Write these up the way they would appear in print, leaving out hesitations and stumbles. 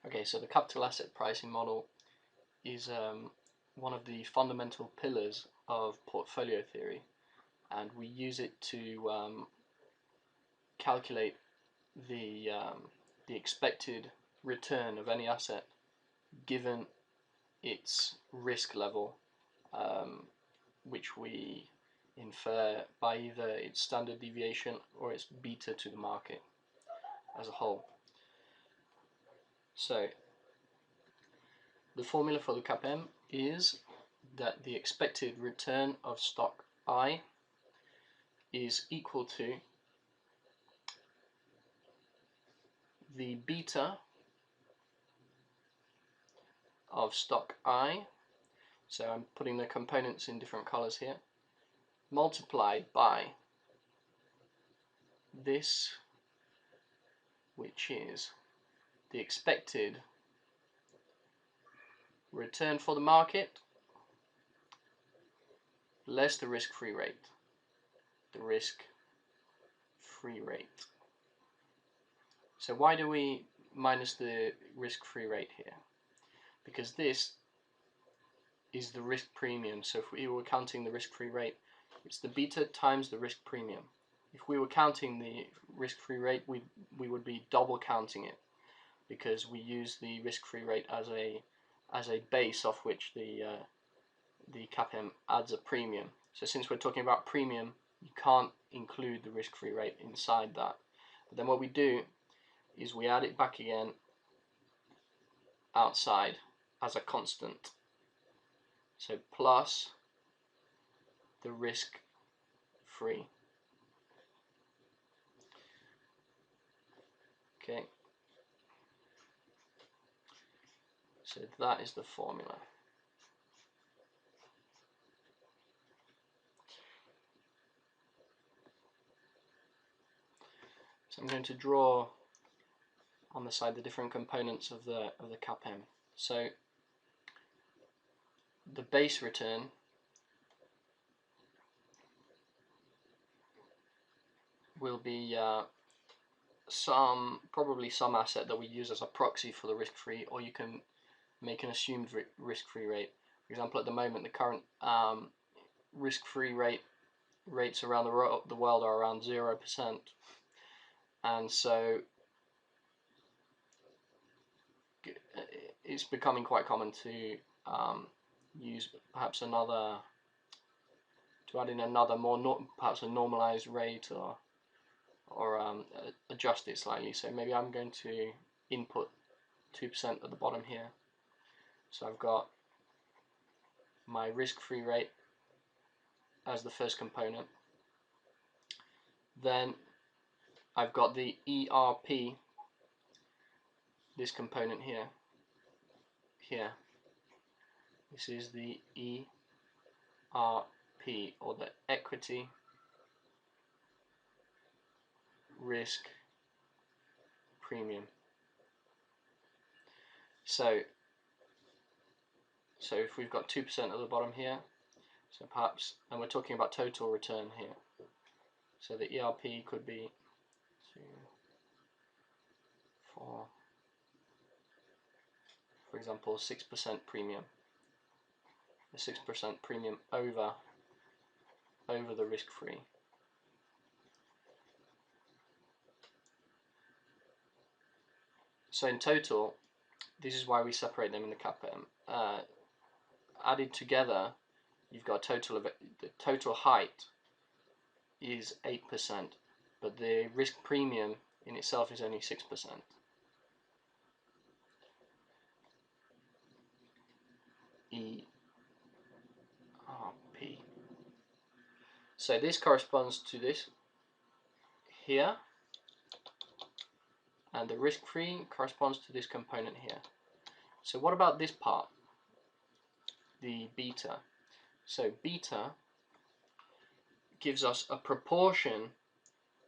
Okay, so the capital asset pricing model is one of the fundamental pillars of portfolio theory, and we use it to calculate the expected return of any asset given its risk level, which we infer by either its standard deviation or its beta to the market as a whole. So the formula for the Capm is that the expected return of stock I is equal to the beta of stock I, so I'm putting the components in different colors here, multiplied by this, which is the expected return for the market less the risk-free rate. The risk-free rate. So why do we minus the risk-free rate here? Because this is the risk premium. So if we were counting the risk-free rate, it's the beta times the risk premium. If we were counting the risk-free rate, we would be double counting it, because we use the risk-free rate as a base off which the Capm adds a premium. So since we're talking about premium, you can't include the risk-free rate inside that. But then what we do is we add it back again outside as a constant. So plus the risk-free. Okay. So that is the formula. So I'm going to draw on the side the different components of the Capm. So the base return will be probably some asset that we use as a proxy for the risk-free, or you can make an assumed risk-free rate. For example, at the moment, the current risk-free rates around the world are around 0%, and so it's becoming quite common to use perhaps add in another perhaps a normalized rate, or adjust it slightly. So maybe I'm going to input 2% at the bottom here. So I've got my risk-free rate as the first component. Then I've got the ERP, this component here. This is the ERP, or the equity risk premium. So if we've got 2% at the bottom here, so perhaps, and we're talking about total return here, so the ERP could be 2, 4, for example, 6% premium. A 6% premium over the risk-free. So in total, this is why we separate them in the Capm. Added together, you've got a total of, the total height is 8%, but the risk premium in itself is only 6%. ERP. So this corresponds to this here, and the risk-free corresponds to this component here. So what about this part, the beta? So beta gives us a proportion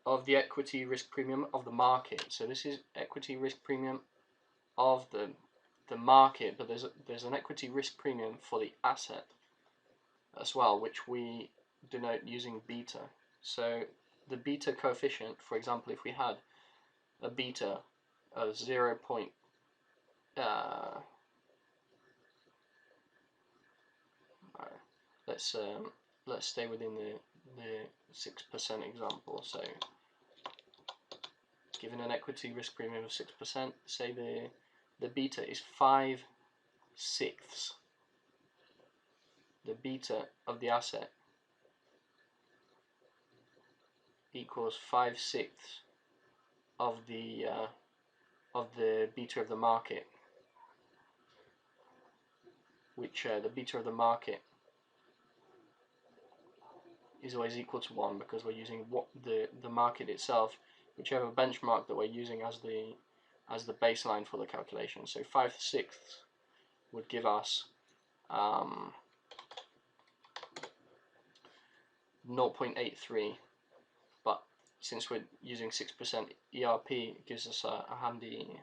of the equity risk premium of the market. So this is equity risk premium of the market, but there's an equity risk premium for the asset as well, which we denote using beta. So the beta coefficient, for example, if we had a beta of 0.001, let's stay within the 6% example. So given an equity risk premium of 6%, say the beta is 5/6. The beta of the asset equals 5/6 of the beta of the market, which the beta of the market is always equal to 1 because we're using what the market itself, whichever benchmark that we're using as the baseline for the calculation. So 5/6 would give us 0.83, but since we're using 6% ERP, it gives us a handy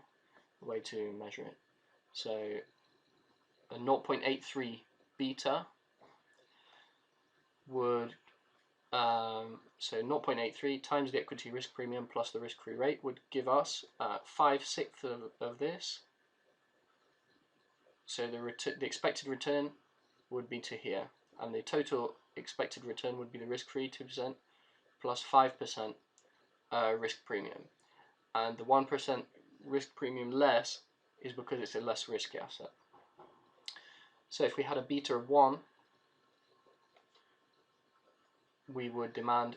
way to measure it. So a 0.83 beta would so 0.83 times the equity risk premium plus the risk-free rate would give us 5/6 of this. So the expected return would be to here, and the total expected return would be the risk-free 2% plus 5% risk premium, and the 1% risk premium less is because it's a less risky asset. So if we had a beta of 1, we would demand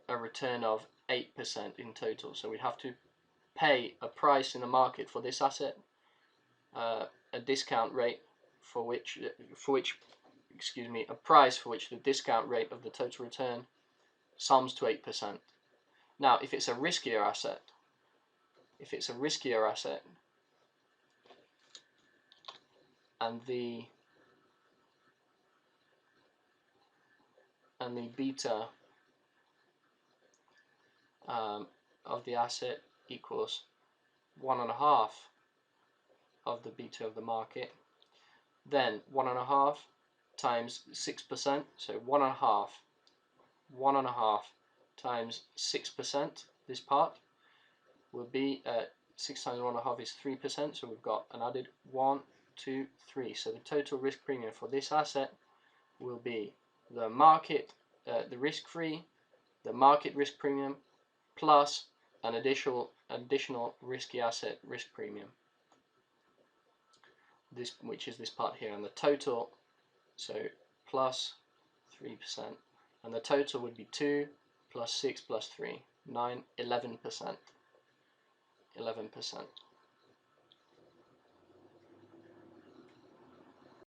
a return of 8% in total. So we'd have to pay a price in the market for this asset, a discount rate for which a price for which the discount rate of the total return sums to 8%. Now, if it's a riskier asset, and the beta of the asset equals 1.5 of the beta of the market, then 1.5 times 6%, so 1.5 times 6%, this part will be 6 times 1.5 is 3%, so we've got an added 1, 2, 3. So the total risk premium for this asset will be the market, the risk-free, the market risk premium, plus an additional risky asset risk premium, which is this part here, and the total, so plus 3%, and the total would be 2 plus 6 plus 3, 9, 11%.